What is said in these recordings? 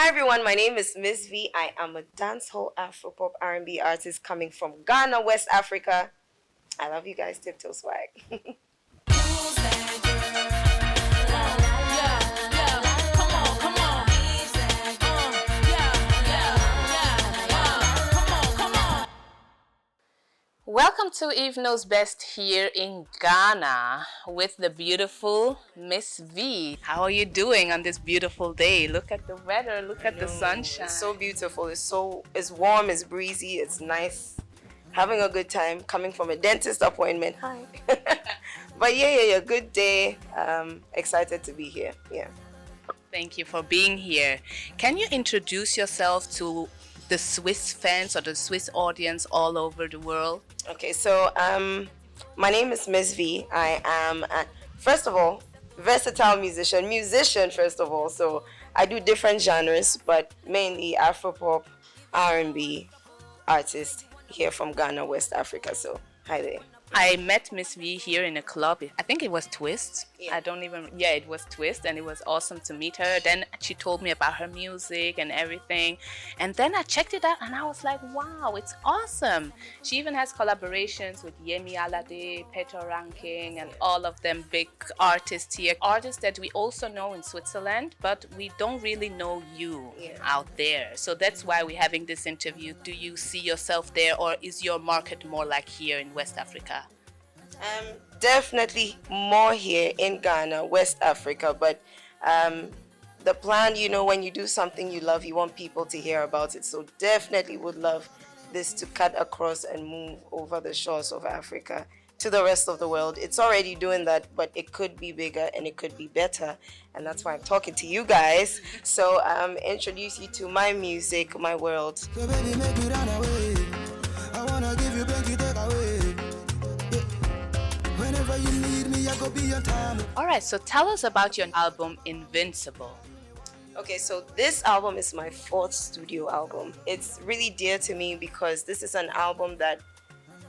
Hi everyone, my name is MZVEE. I am a dancehall Afropop R&B artist coming from Ghana, West Africa. I love you guys, Tiptoe Swag. Welcome to Eve Knows Best here in Ghana with the beautiful Miss V. How are you doing on this beautiful day? Look at the weather, look at the sunshine. It's so beautiful. It's warm, it's breezy, it's nice. Having a good time coming from a dentist appointment. Hi. But yeah, good day. Excited to be here. Yeah. Thank you for being here. Can you introduce yourself to the Swiss fans or the Swiss audience all over the world? Okay, so my name is MZVEE. I am, first of all, versatile musician first of all. So I do different genres, but mainly Afropop, R&B artist here from Ghana, West Africa. So hi there. I met Miss V here in a club. I think it was Twist. Yeah. It was Twist, and it was awesome to meet her. Then she told me about her music and everything. And then I checked it out and I was like, wow, it's awesome. She even has collaborations with Yemi Alade, Peter Ranking, and all of them big artists here. Artists that we also know in Switzerland, but we don't really know you out there. So that's why we're having this interview. Do you see yourself there, or is your market more like here in West Africa? Definitely more here in Ghana, West Africa, but the plan, when you do something you love, you want people to hear about it. So definitely would love this to cut across and move over the shores of Africa to the rest of the world. It's already doing that, but it could be bigger and it could be better. And that's why I'm talking to you guys. So introduce you to my music, my world. So baby, make me run away. I wanna give you plenty take away. Whenever you need me, I go be on time. Alright, so tell us about your album Invincible. Okay, so this album is my fourth studio album. It's really dear to me because this is an album that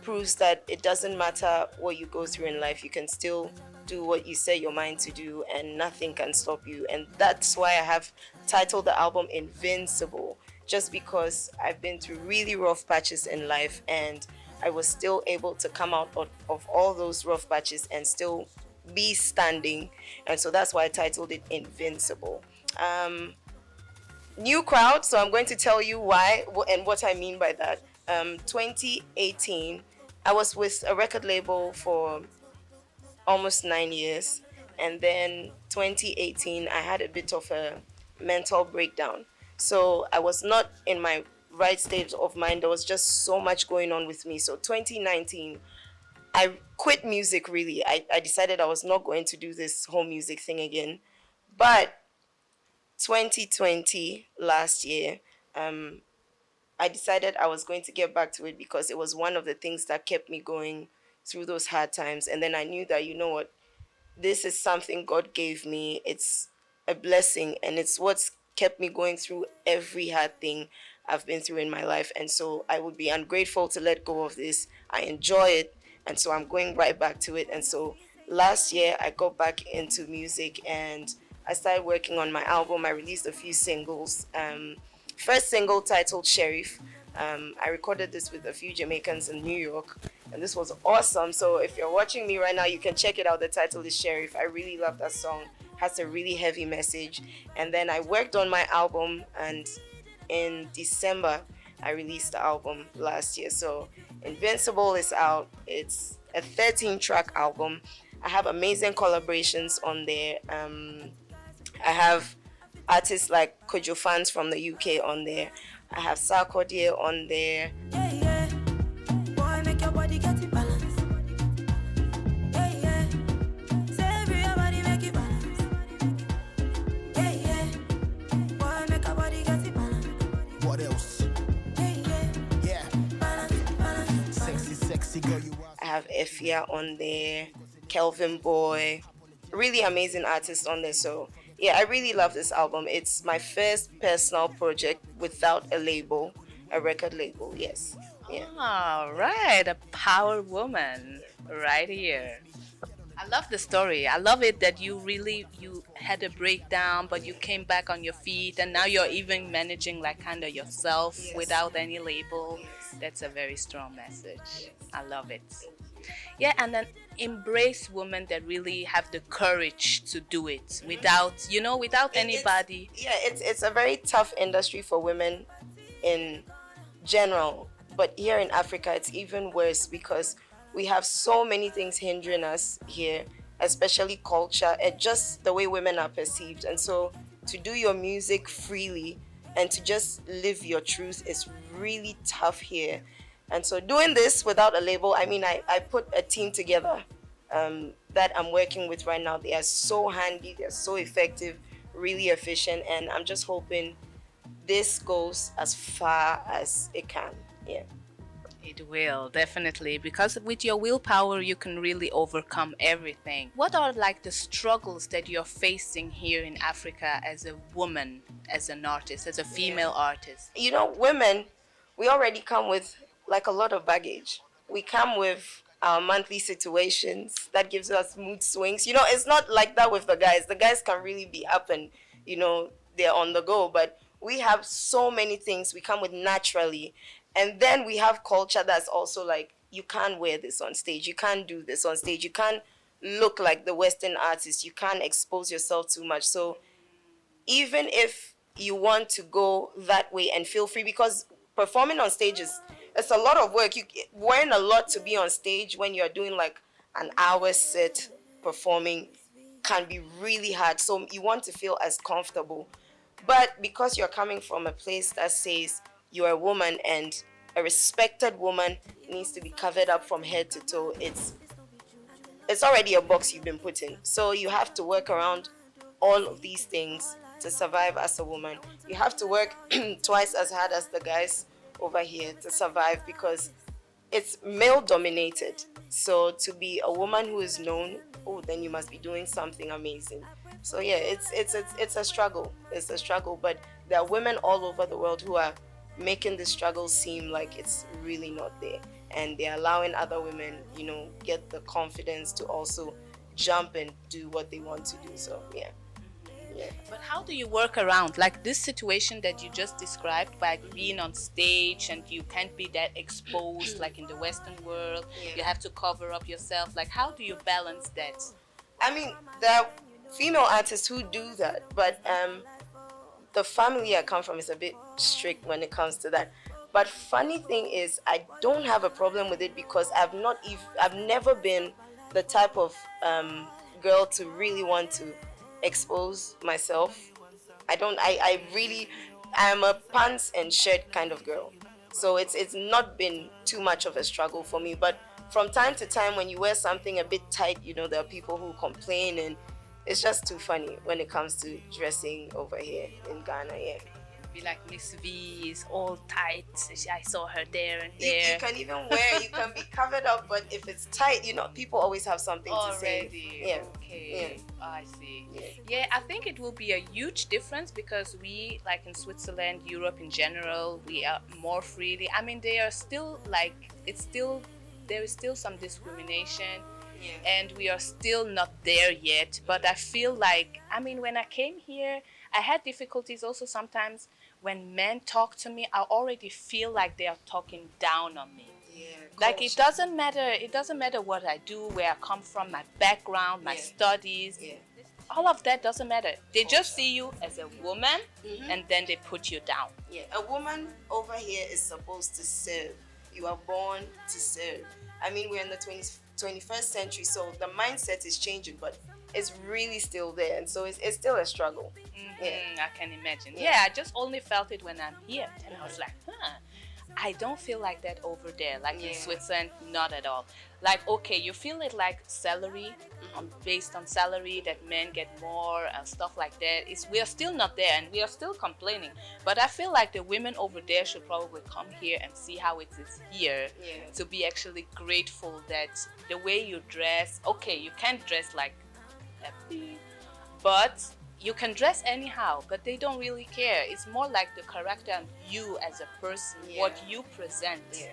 proves that it doesn't matter what you go through in life, you can still do what you set your mind to do and nothing can stop you. And that's why I have titled the album Invincible, just because I've been through really rough patches in life and I was still able to come out of all those rough patches and still be standing. And so that's why I titled it Invincible. New crowd, so I'm going to tell you why and what I mean by that. 2018, I was with a record label for almost 9 years. And then 2018, I had a bit of a mental breakdown. So I was not in my right state of mind. There was just so much going on with me. So 2019, I quit music really. I decided I was not going to do this whole music thing again. But 2020, last year, I decided I was going to get back to it because it was one of the things that kept me going through those hard times. And then I knew that, you know what, this is something God gave me. It's a blessing and it's what's kept me going through every hard thing I've been through in my life. And so I would be ungrateful to let go of this. I enjoy it. And so I'm going right back to it. And so last year I got back into music and I started working on my album. I released a few singles. First single titled Sheriff. I recorded this with a few Jamaicans in New York. And this was awesome. So if you're watching me right now, you can check it out. The title is Sheriff. I really love that song. Has a really heavy message. And then I worked on my album, and in December I released the album last year. So Invincible is out. It's a 13-track album. I have amazing collaborations on there. I have artists like Kojo Fans from the UK on there. I have Sarkodie on there. Boy, make your body get it balance. Save your body, make it balance. Boy, make your body get it balance. What else? Yeah. Balance. Sexy girl, you are. I have Efia on there, Kelvin Boy, really amazing artists on there. So yeah, I really love this album. It's my first personal project without a label, a record label. Yes. Yeah. All right, a power woman right here. I I love the story. I love it that you had a breakdown, but you came back on your feet, and now you're even managing like kind of yourself Yes. without any label. Yes. That's a very strong message. Yes. I love it. Thank you. Yeah, and then embrace women that really have the courage to do it without anybody. It's a very tough industry for women in general, but here in Africa it's even worse because we have so many things hindering us here, especially culture and just the way women are perceived. And so to do your music freely and to just live your truth is really tough here. And so doing this without a label, I mean, I put a team together that I'm working with right now. They are so handy, they're so effective, really efficient, and I'm just hoping this goes as far as it can. Yeah. It will, definitely, because with your willpower, you can really overcome everything. What are like the struggles that you're facing here in Africa as a woman, as an artist, as a female artist? You know, women, we already come with like a lot of baggage. We come with our monthly situations that gives us mood swings. You know, it's not like that with the guys. The guys can really be up and, they're on the go, but we have so many things we come with naturally. And then we have culture that's also like, you can't wear this on stage. You can't do this on stage. You can't look like the Western artist. You can't expose yourself too much. So even if you want to go that way and feel free, because performing on stage it's a lot of work. You wearing a lot to be on stage when you're doing like an hour set performing can be really hard. So you want to feel as comfortable. But because you're coming from a place that says you're a woman and a respected woman needs to be covered up from head to toe, it's already a box you've been put in. So you have to work around all of these things to survive as a woman. You have to work twice as hard as the guys over here to survive because it's male dominated. So to be a woman who is known, oh, then you must be doing something amazing. So yeah, it's a struggle. It's a struggle, but there are women all over the world who are making the struggle seem like it's really not there, and they're allowing other women, get the confidence to also jump and do what they want to do. So yeah. But how do you work around like this situation that you just described by being on stage and you can't be that exposed like in the Western world? Yeah. You have to cover up yourself. Like, how do you balance that? I mean, there are female artists who do that, but the family I come from is a bit strict when it comes to that. But funny thing is, I don't have a problem with it because I've never been the type of girl to really want to expose myself. I'm a pants and shirt kind of girl. So it's not been too much of a struggle for me. But from time to time when you wear something a bit tight, there are people who complain, and it's just too funny when it comes to dressing over here in Ghana. Yeah. Be like MZVEE is all tight. I saw her there and You there. can even you can be covered up, but if it's tight, people always have something to say. Already. Yeah. Okay. Yeah. I see. Yeah. Yeah, I think it will be a huge difference because we, like in Switzerland, Europe in general, we are more freely. I mean, they are still like, there is still some discrimination. Yeah. And we are still not there yet. But I feel like, I mean, when I came here, I had difficulties also sometimes when men talk to me. I already feel like they are talking down on me. Yeah. Like it doesn't matter what I do, where I come from, my background, my studies. Yeah. All of that doesn't matter. They just see you as a woman, and then they put you down. Yeah. A woman over here is supposed to serve. You are born to serve. I mean, we're in the 21st century, so the mindset is changing, but it's really still there, and so it's still a struggle. Yeah. I can imagine. Yeah, I just only felt it when I'm here, and I was like, I don't feel like that over there, like in Switzerland, not at all. Like, okay, you feel it like salary, based on salary, that men get more and stuff like that. We are still not there, and we are still complaining. But I feel like the women over there should probably come here and see how it is here, to be actually grateful that the way you dress, okay, you can't dress like a bee, but you can dress anyhow, but they don't really care. It's more like the character and you as a person, what you present.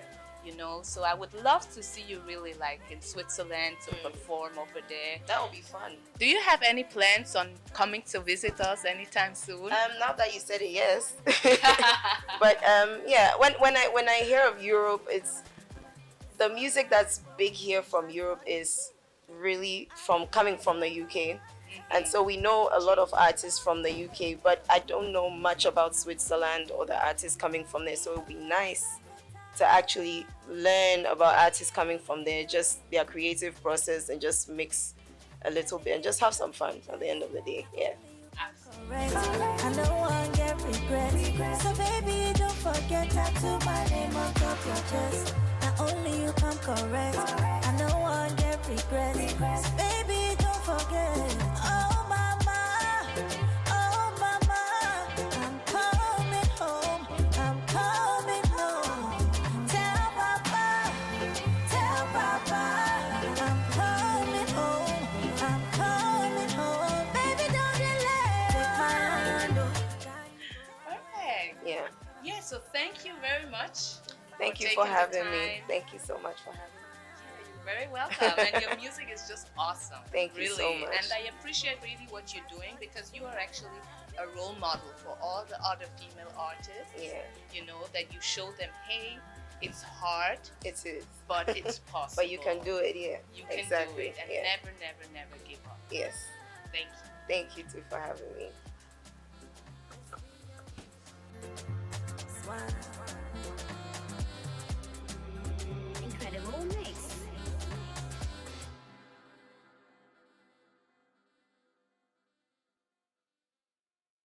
you know. So I would love to see you really like in Switzerland to perform over there. That would be fun. Do you have any plans on coming to visit us anytime soon? Now that you said it, yes. But yeah, when I hear of Europe, it's the music that's big here from Europe is really from coming from the UK. And so we know a lot of artists from the UK, but I don't know much about Switzerland or the artists coming from there. So it would be nice to actually learn about artists coming from there, just their creative process, and just mix a little bit and just have some fun at the end of the day. Yeah. I know I get regrets. So baby, don't forget tattoo my name on top your chest. Not only you come correct. I know I get regrets. So baby, don't forget. Oh mama, I'm coming home. I'm coming home. Tell papa, I'm coming home. I'm coming home. Baby, don't delay. Take my hand. Perfect. Yeah. Yeah, so thank you very much. Thank you taking for the having me. time. Thank you so much for having me. You're very welcome. And your music is just awesome. Thank you really. so much. And I appreciate really what you're doing, because you are actually a role model for all the other female artists. Yeah. You know, that you show them, hey, it's hard, It is. but it's possible. But you can do it, yeah. You can exactly. do it, and yeah. never give up. Yes. Thank you. Thank you too for having me. Smile.